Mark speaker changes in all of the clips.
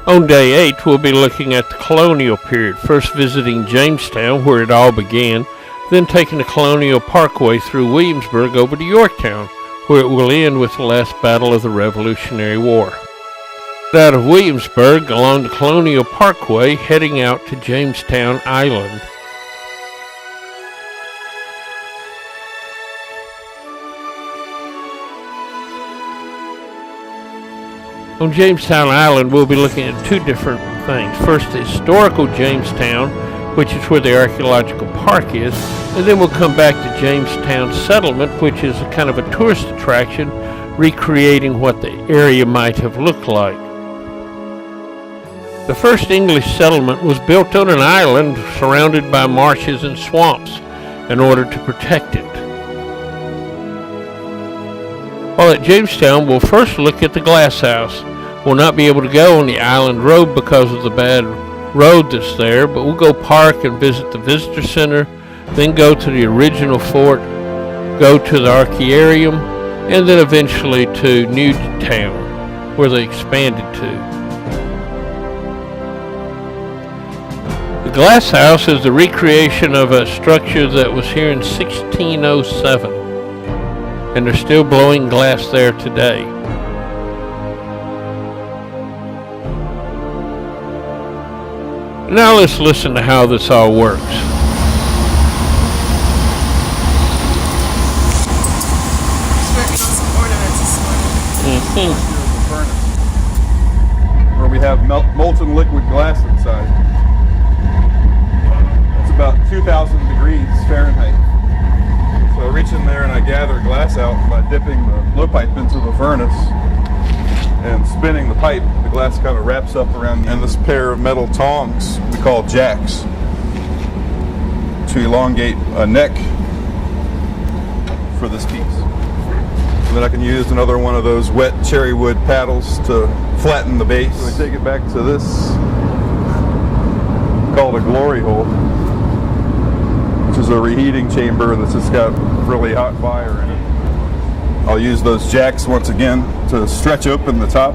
Speaker 1: On day 8, we'll be looking at the colonial period, first visiting Jamestown, where it all began, then taking the Colonial Parkway through Williamsburg over to Yorktown, where it will end with the last battle of the Revolutionary War. Out of Williamsburg, along the Colonial Parkway, heading out to Jamestown Island. On Jamestown Island, we'll be looking at two different things. First, the historical Jamestown, which is where the archaeological park is, and then we'll come back to Jamestown Settlement, which is a kind of a tourist attraction, recreating what the area might have looked like. The first English settlement was built on an island surrounded by marshes and swamps in order to protect it. While at Jamestown, we'll first look at the Glass House. We'll not be able to go on the island road because of the bad road that's there, but we'll go park and visit the visitor center, then go to the original fort, go to the Archaearium, and then eventually to Newtown, where they expanded to. The Glass House is the recreation of a structure that was here in 1607, and they're still blowing glass there today. Now let's listen to how this all works.
Speaker 2: Working on some ornaments this morning.
Speaker 3: Here's the furnace, where we have molten liquid glass inside. It's about 2,000 degrees Fahrenheit. So I reach in there and I gather glass out by dipping the blowpipe into the furnace and spinning the pipe. The glass kind of wraps up around and this pair of metal tongs we call jacks to elongate a neck for this piece. And then I can use another one of those wet cherry wood paddles to flatten the base. So we take it back to this called a glory hole, which is a reheating chamber that's just got really hot fire in it. I'll use those jacks once again to stretch open the top.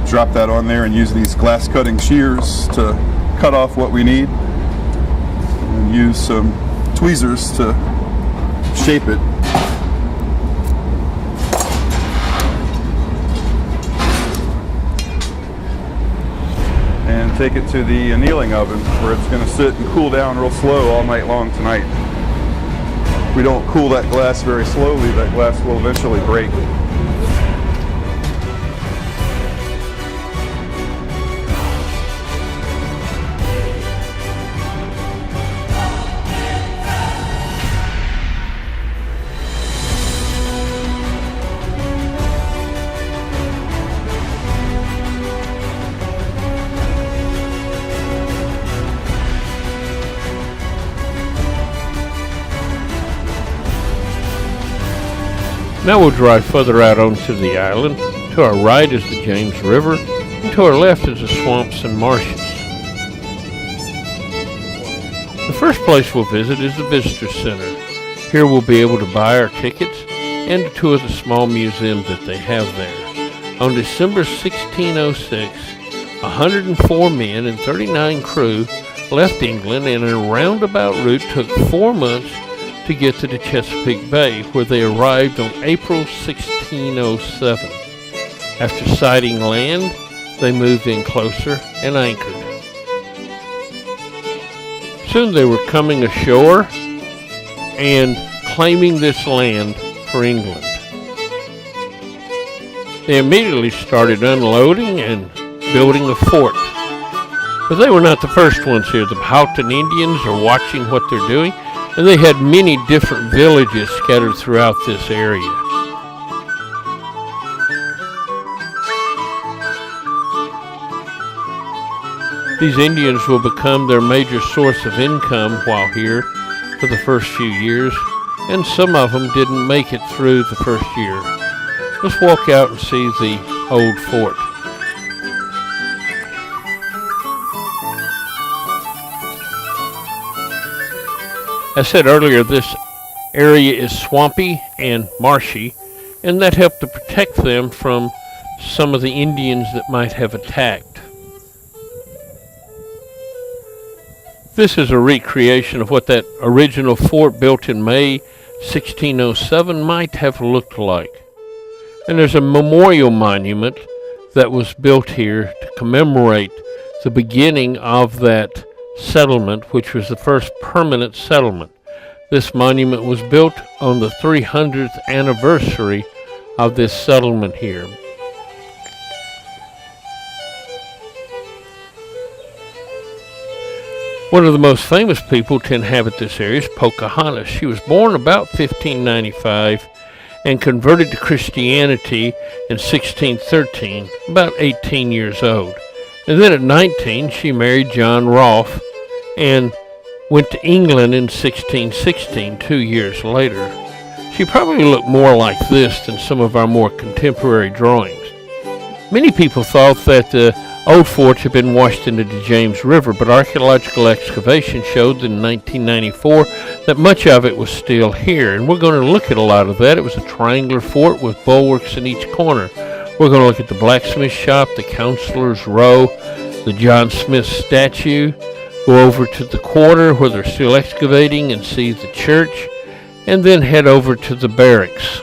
Speaker 3: Drop that on there and use these glass cutting shears to cut off what we need. And use some tweezers to shape it. And take it to the annealing oven where it's going to sit and cool down real slow all night long tonight. If we don't cool that glass very slowly, that glass will eventually break.
Speaker 1: Now we'll drive further out onto the island. To our right is the James River, and to our left is the swamps and marshes. The first place we'll visit is the Visitor Center. Here we'll be able to buy our tickets and to tour the small museum that they have there. On December 1606, 104 men and 39 crew left England and in a roundabout route took 4 months to get to the Chesapeake Bay, where they arrived on April 1607. After sighting land, they moved in closer and anchored. Soon they were coming ashore and claiming this land for England. They immediately started unloading and building a fort. But they were not the first ones here. The Powhatan Indians are watching what they're doing, and they had many different villages scattered throughout this area. These Indians will become their major source of income while here for the first few years, and some of them didn't make it through the first year. Let's walk out and see the old fort. I said earlier, this area is swampy and marshy, and that helped to protect them from some of the Indians that might have attacked. This is a recreation of what that original fort built in May 1607 might have looked like. And there's a memorial monument that was built here to commemorate the beginning of that settlement, which was the first permanent settlement. This monument was built on the 300th anniversary of this settlement here. One of the most famous people to inhabit this area is Pocahontas. She was born about 1595 and converted to Christianity in 1613, about 18 years old. And then at 19, she married John Rolfe and went to England in 1616, 2 years later. She probably looked more like this than some of our more contemporary drawings. Many people thought that the old forts had been washed into the James River, but archaeological excavation showed in 1994 that much of it was still here, and we're going to look at a lot of that. It was a triangular fort with bulwarks in each corner. We're going to look at the blacksmith shop, the Counselor's Row, the John Smith statue, go over to the quarter where they're still excavating and see the church, and then head over to the barracks.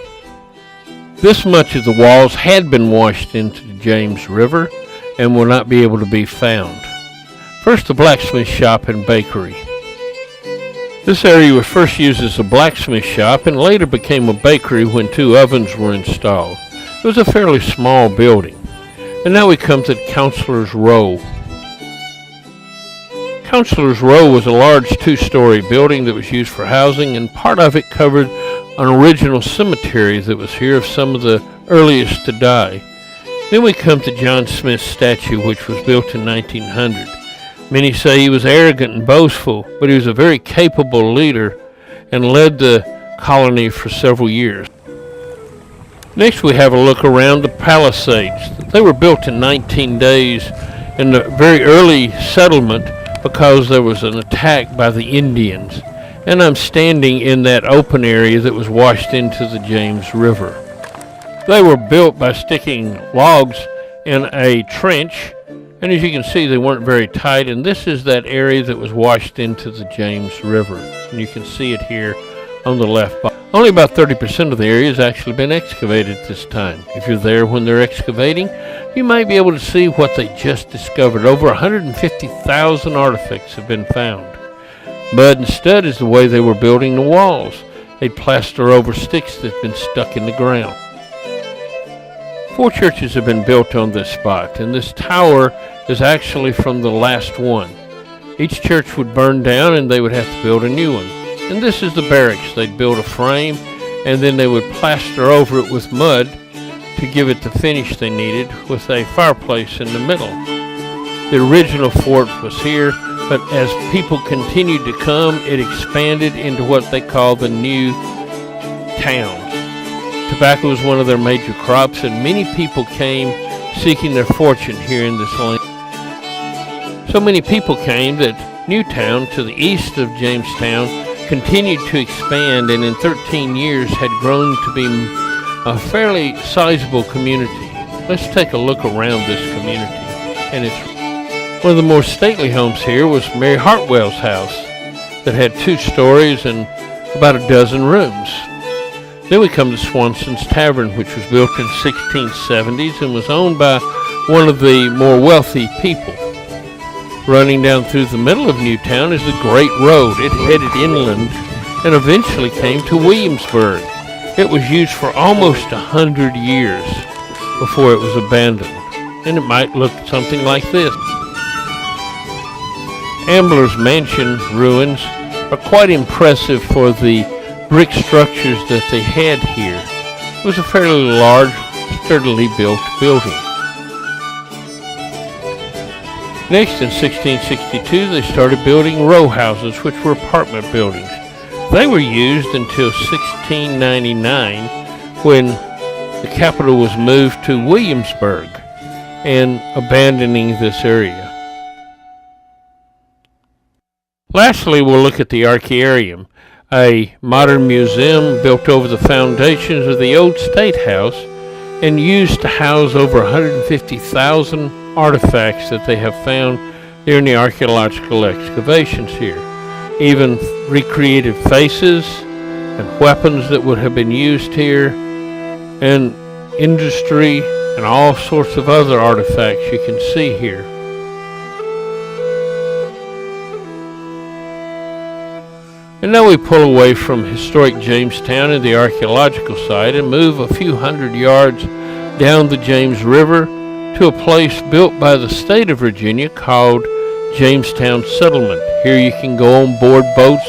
Speaker 1: This much of the walls had been washed into the James River and will not be able to be found. First, the blacksmith shop and bakery. This area was first used as a blacksmith shop and later became a bakery when 2 ovens were installed. It was a fairly small building. And now we come to the Counselor's Row. Counselor's Row was a large 2-story building that was used for housing, and part of it covered an original cemetery that was here of some of the earliest to die. Then we come to John Smith's statue, which was built in 1900. Many say he was arrogant and boastful, but he was a very capable leader and led the colony for several years. Next we have a look around the Palisades. They were built in 19 days in the very early settlement because there was an attack by the Indians. And I'm standing in that open area that was washed into the James River. They were built by sticking logs in a trench, and as you can see they weren't very tight, and this is that area that was washed into the James River, and you can see it here on the left. Only about 30% of the area has actually been excavated at this time. If you're there when they're excavating, you might be able to see what they just discovered. Over 150,000 artifacts have been found. Mud and stud is the way they were building the walls. They'd plaster over sticks that had been stuck in the ground. 4 churches have been built on this spot, and this tower is actually from the last one. Each church would burn down and they would have to build a new one. And this is the barracks. They'd build a frame and then they would plaster over it with mud to give it the finish they needed, with a fireplace in the middle. The original fort was here, but as people continued to come, it expanded into what they call the new town. Tobacco was one of their major crops, and many people came seeking their fortune here in this land. So many people came that Newtown, to the east of Jamestown, continued to expand, and in 13 years had grown to be a fairly sizable community. Let's take a look around this community. And it's one of the more stately homes here was Mary Hartwell's house that had 2 stories and about a dozen rooms. Then we come to Swanson's Tavern, which was built in 1670s and was owned by one of the more wealthy people. Running down through the middle of Newtown is the Great Road. It headed inland and eventually came to Williamsburg. It was used for almost 100 years before it was abandoned, and it might look something like this. Ambler's Mansion ruins are quite impressive for the brick structures that they had here. It was a fairly large, sturdily built building. Next, in 1662, they started building row houses, which were apartment buildings. They were used until 1699, when the capital was moved to Williamsburg and abandoning this area. Lastly, we'll look at the Archaearium. a modern museum built over the foundations of the old State House and used to house over 150,000 artifacts that they have found during the archaeological excavations here. Even recreated faces and weapons that would have been used here, and industry and all sorts of other artifacts you can see here. And now we pull away from historic Jamestown and the archaeological site and move a few hundred yards down the James River to a place built by the state of Virginia called Jamestown Settlement. Here you can go on board boats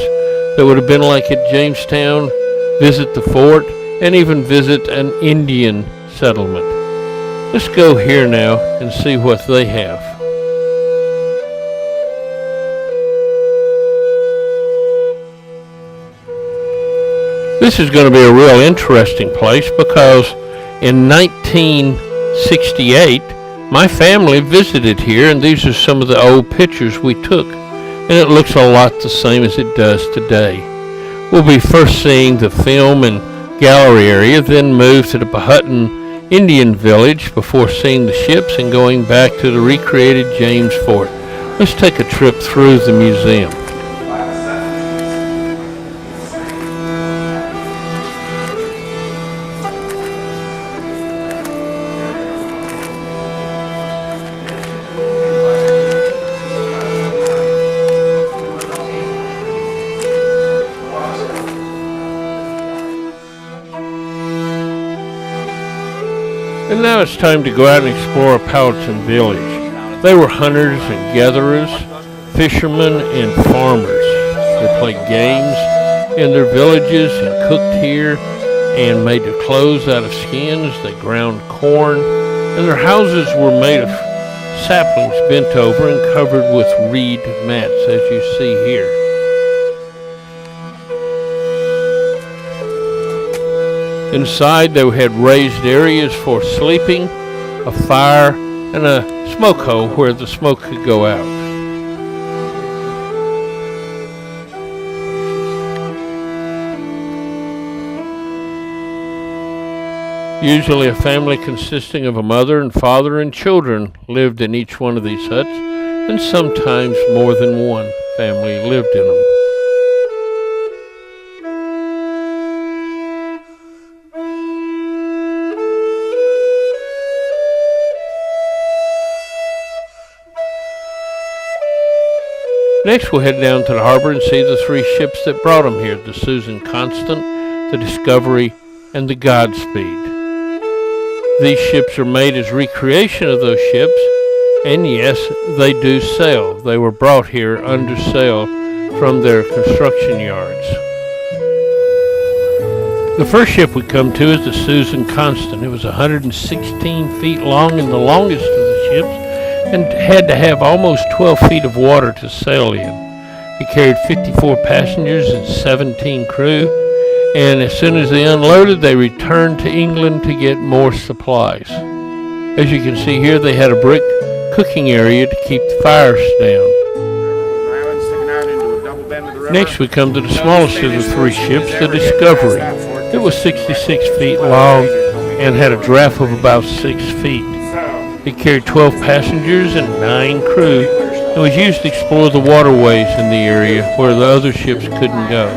Speaker 1: that would have been like at Jamestown, visit the fort, and even visit an Indian settlement. Let's go here now and see what they have. This is going to be a real interesting place because in 1968, my family visited here, and these are some of the old pictures we took, and it looks a lot the same as it does today. We'll be first seeing the film and gallery area, then move to the Powhatan Indian village before seeing the ships and going back to the recreated James Fort. Let's take a trip through the museum. And now it's time to go out and explore Powhatan Village. They were hunters and gatherers, fishermen and farmers. They played games in their villages and cooked here and made their clothes out of skins. They ground corn, and their houses were made of saplings bent over and covered with reed mats, as you see here. Inside, they had raised areas for sleeping, a fire, and a smoke hole where the smoke could go out. Usually a family consisting of a mother and father and children lived in each one of these huts, and sometimes more than one family lived in them. Next, we'll head down to the harbor and see the three ships that brought them here, the Susan Constant, the Discovery, and the Godspeed. These ships are made as recreation of those ships, and yes, they do sail. They were brought here under sail from their construction yards. The first ship we come to is the Susan Constant. It was 116 feet long and the longest of the ships, and had to have almost 12 feet of water to sail in. It carried 54 passengers and 17 crew, and as soon as they unloaded, they returned to England to get more supplies. As you can see here, they had a brick cooking area to keep the fires down. Next, we come to the smallest of the three ships, the Discovery. It was 66 feet long and had a draft of about 6 feet. It carried 12 passengers and 9 crew and was used to explore the waterways in the area where the other ships couldn't go.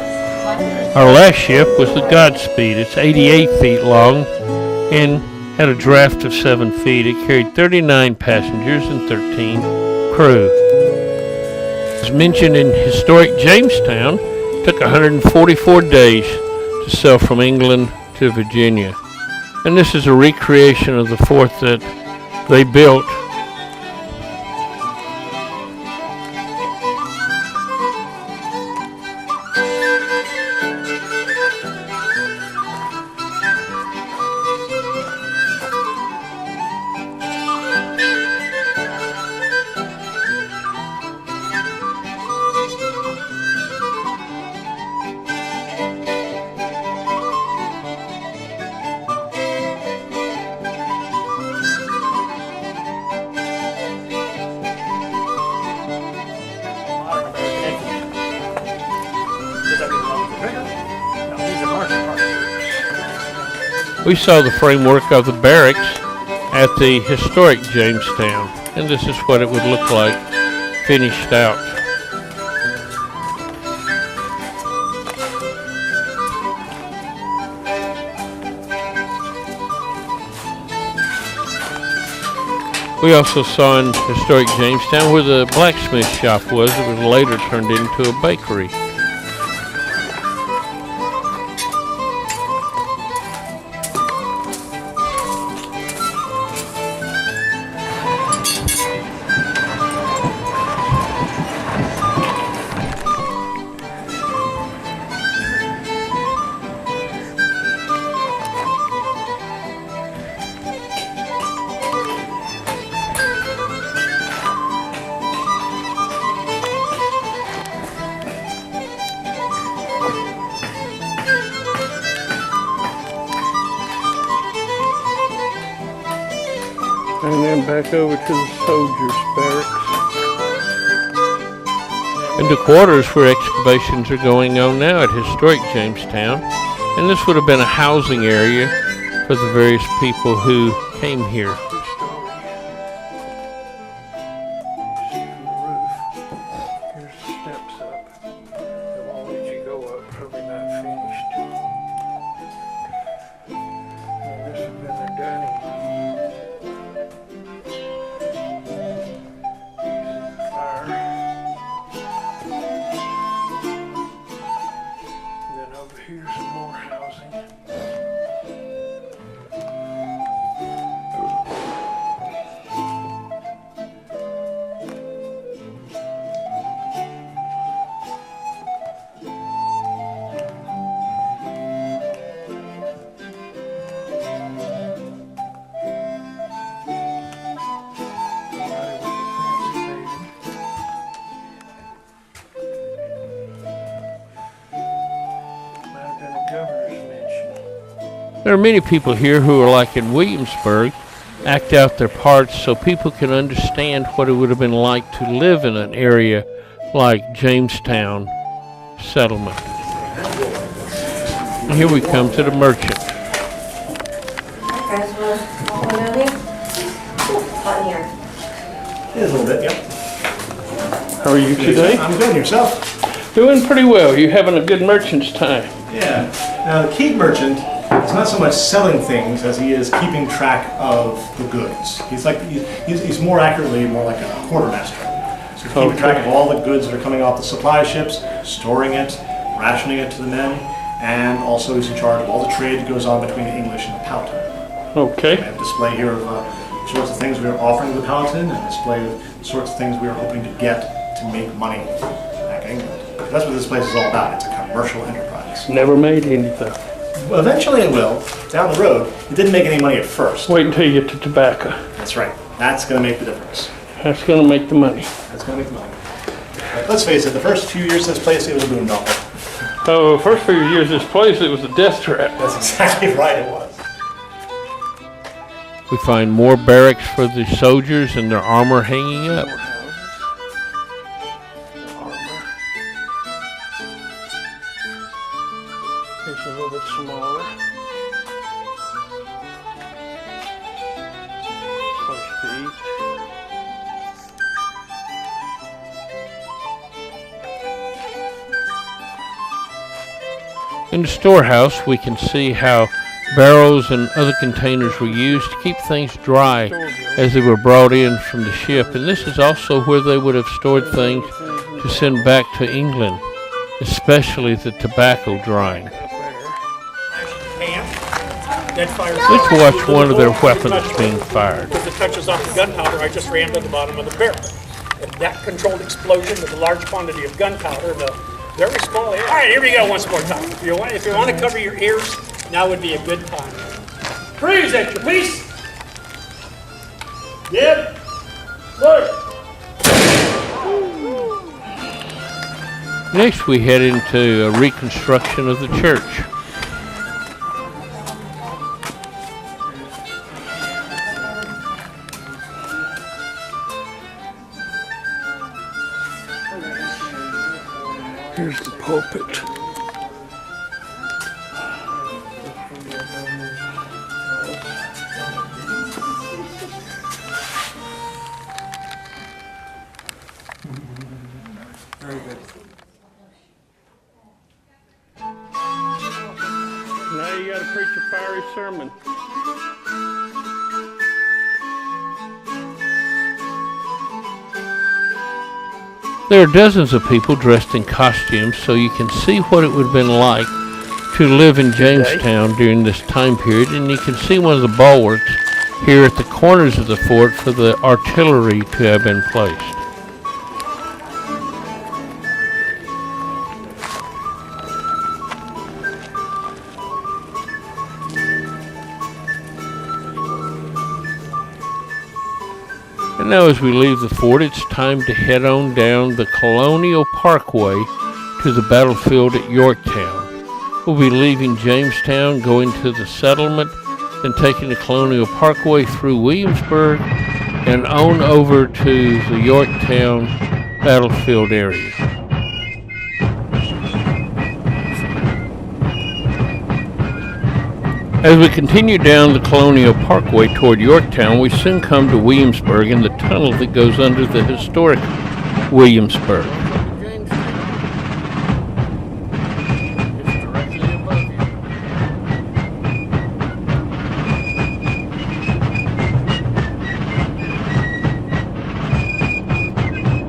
Speaker 1: Our last ship was the Godspeed. It's 88 feet long and had a draft of 7 feet. It carried 39 passengers and 13 crew. As mentioned in historic Jamestown, it took 144 days to sail from England to Virginia. And this is a recreation of the fort that they built. We saw the framework of the barracks at the historic Jamestown, and this is what it would look like finished out. We also saw in historic Jamestown where the blacksmith shop was. It was later turned into a bakery. And then back over to the soldiers' barracks. And the quarters where excavations are going on now at historic Jamestown. And this would have been a housing area for the various people who came here. Here's the steps up. They won't let you go up, probably not finished. And this would have been their dining room. Here's some more housing. There are many people here who are like in Williamsburg, act out their parts so people can understand what it would have been like to live in an area like Jamestown settlement. And here we come to the merchant.
Speaker 4: Guys, want one movie? Hot in here.
Speaker 5: It is a little bit, yep.
Speaker 1: How are you today?
Speaker 5: I'm good. Yourself?
Speaker 1: Doing pretty well. You having a good merchant's time?
Speaker 5: Yeah. Now, the key merchant is not so much selling things as he is keeping track of the goods. He's more accurately more like a quartermaster. So he's keeping track of all the goods that are coming off the supply ships, storing it, rationing it to the men, and also he's in charge of all the trade that goes on between the English and the Powhatan.
Speaker 1: Okay.
Speaker 5: We have a display here of sorts of things we are offering to the Powhatan, and a display of sorts of things we are hoping to get to make money back in England. That's what this place is all about. It's a commercial enterprise.
Speaker 1: Never made anything.
Speaker 5: Well, eventually it will. Down the road, it didn't make any money at first.
Speaker 1: Wait until you get to tobacco.
Speaker 5: That's right. That's going to make the difference.
Speaker 1: That's going to make the money.
Speaker 5: That's going to make the money. But let's face it, the first few years of this place, it was a boondoggle.
Speaker 1: Oh, the first few years of this place, it was a death trap.
Speaker 5: That's exactly right, it was.
Speaker 1: We find more barracks for the soldiers and their armor hanging up. It's a little bit smaller. Close to each. In the storehouse, we can see how barrels and other containers were used to keep things dry as they were brought in from the ship. And this is also where they would have stored things to send back to England, especially the tobacco drying. Let's watch one of their weapons being fired.
Speaker 6: Because it touches off the gunpowder, I just rammed at the bottom of the barrel. And that controlled explosion with a large quantity of gunpowder in a very small area. All right, here we go once more time. If you want to cover your ears, now would be a good time. Freeze at your piece. Dib. Look.
Speaker 1: Next, we head into a reconstruction of the church. Here's the pulpit. preach a fiery sermon. There are dozens of people dressed in costumes, so you can see what it would have been like to live in Jamestown during this time period, and you can see one of the bulwarks here at the corners of the fort for the artillery to have been placed. And now as we leave the fort, it's time to head on down the Colonial Parkway to the battlefield at Yorktown. We'll be leaving Jamestown, going to the settlement, then taking the Colonial Parkway through Williamsburg and on over to the Yorktown battlefield area. As we continue down the Colonial Parkway toward Yorktown, we soon come to Williamsburg and the tunnel that goes under the historic Williamsburg.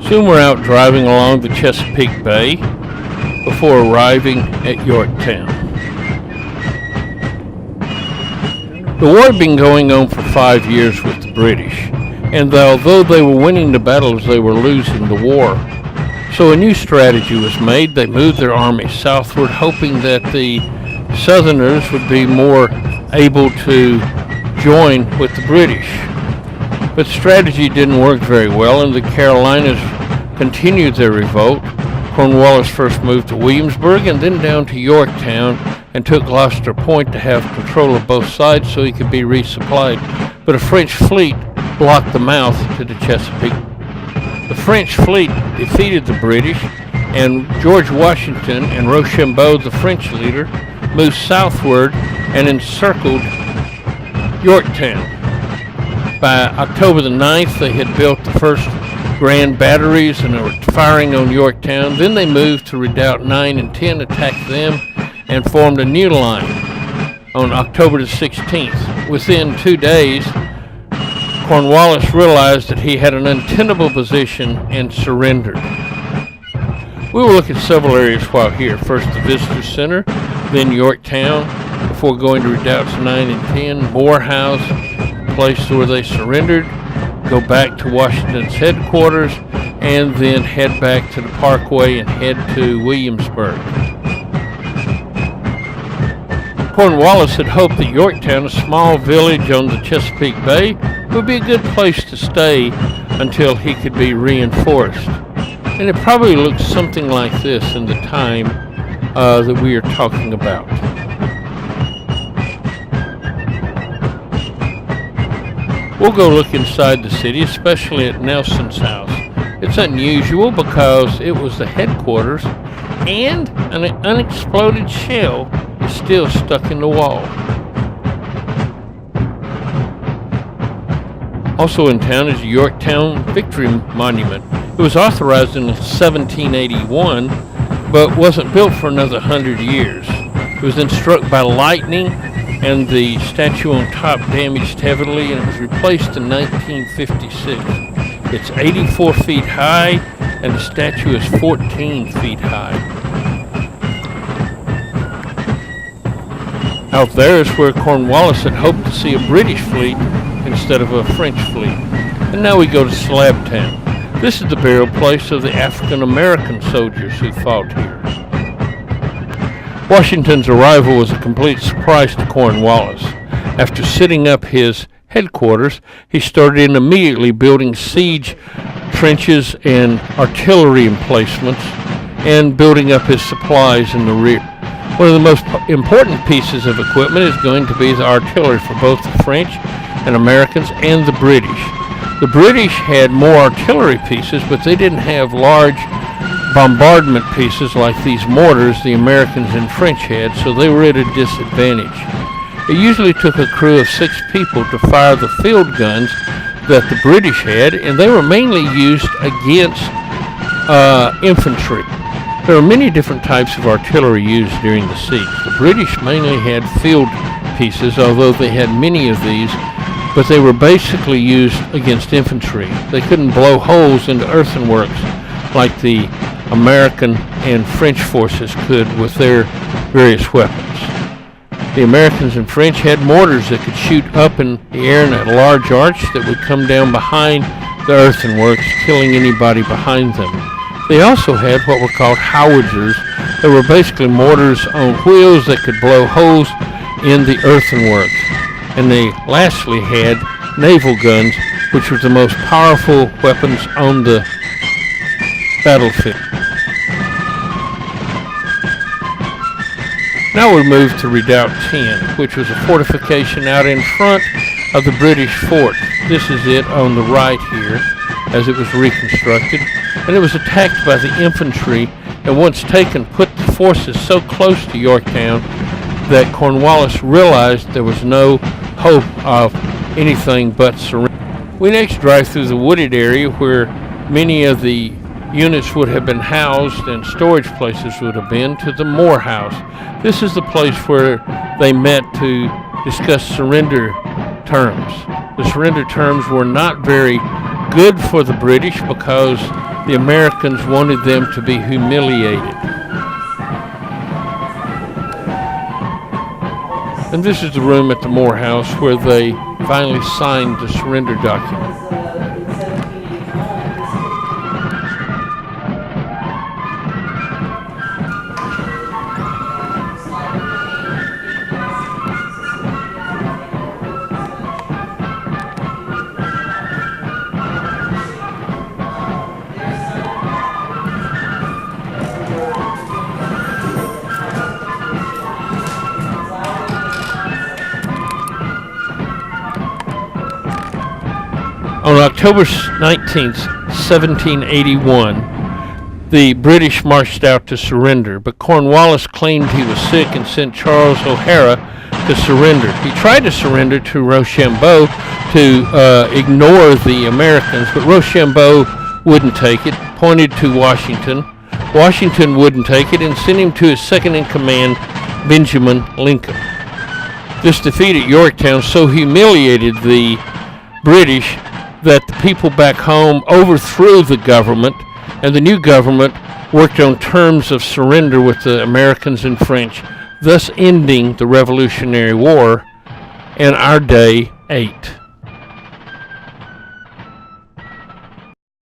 Speaker 1: Soon we're out driving along the Chesapeake Bay before arriving at Yorktown. The war had been going on for 5 years with the British, and although they were winning the battles, they were losing the war. So a new strategy was made. They moved their army southward, hoping that the Southerners would be more able to join with the British. But strategy didn't work very well, and the Carolinas continued their revolt. Cornwallis first moved to Williamsburg and then down to Yorktown and took Gloucester Point to have control of both sides so he could be resupplied. But a French fleet blocked the mouth to the Chesapeake. The French fleet defeated the British, and George Washington and Rochambeau, the French leader, moved southward and encircled Yorktown. By October the 9th, they had built the first grand batteries and they were firing on Yorktown. Then they moved to Redoubt 9 and 10, attacked them, and formed a new line on October the 16th. Within 2 days, Cornwallis realized that he had an untenable position and surrendered. We will look at several areas while here. First the Visitor Center, then Yorktown, before going to Redoubts 9 and 10, Morehouse, place where they surrendered, go back to Washington's headquarters, and then head back to the Parkway and head to Williamsburg. Cornwallis had hoped that Yorktown, a small village on the Chesapeake Bay, would be a good place to stay until he could be reinforced. And it probably looks something like this in the time that we are talking about. We'll go look inside the city, especially at Nelson's house. It's unusual because it was the headquarters and an unexploded shell is still stuck in the wall. Also in town is the Yorktown Victory Monument. It was authorized in 1781, but wasn't built for another 100 years. It was then struck by lightning, and the statue on top damaged heavily, and it was replaced in 1956. It's 84 feet high, and the statue is 14 feet high. Out there is where Cornwallis had hoped to see a British fleet instead of a French fleet. And now we go to Slabtown. This is the burial place of the African American soldiers who fought here. Washington's arrival was a complete surprise to Cornwallis. After setting up his headquarters, he started immediately building siege trenches and artillery emplacements and building up his supplies in the rear. One of the most important pieces of equipment is going to be the artillery for both the French and Americans and the British. The British had more artillery pieces, but they didn't have large bombardment pieces like these mortars the Americans and French had, so they were at a disadvantage. It usually took a crew of 6 people to fire the field guns that the British had, and they were mainly used against infantry. There are many different types of artillery used during the siege. The British mainly had field pieces, although they had many of these, but they were basically used against infantry. They couldn't blow holes into earthworks like the American and French forces could with their various weapons. The Americans and French had mortars that could shoot up in the air in a large arch that would come down behind the earthworks, killing anybody behind them. They also had what were called howitzers that were basically mortars on wheels that could blow holes in the earthworks. And they lastly had naval guns, which were the most powerful weapons on the battlefield. Now we move to Redoubt 10, which was a fortification out in front of the British fort. This is it on the right here as it was reconstructed. And it was attacked by the infantry, and once taken put the forces so close to Yorktown that Cornwallis realized there was no hope of anything but surrender. We next drive through the wooded area where many of the units would have been housed and storage places would have been, to the Moore House. This is the place where they met to discuss surrender terms. The surrender terms were not very good for the British because the Americans wanted them to be humiliated. And this is the room at the Moore House where they finally signed the surrender document. On October 19th, 1781, the British marched out to surrender, but Cornwallis claimed he was sick and sent Charles O'Hara to surrender. He tried to surrender to Rochambeau to ignore the Americans, but Rochambeau wouldn't take it, pointed to Washington. Washington wouldn't take it and sent him to his second-in-command, Benjamin Lincoln. This defeat at Yorktown so humiliated the British that the people back home overthrew the government, and the new government worked on terms of surrender with the Americans and French, thus ending the Revolutionary War, and our day 8.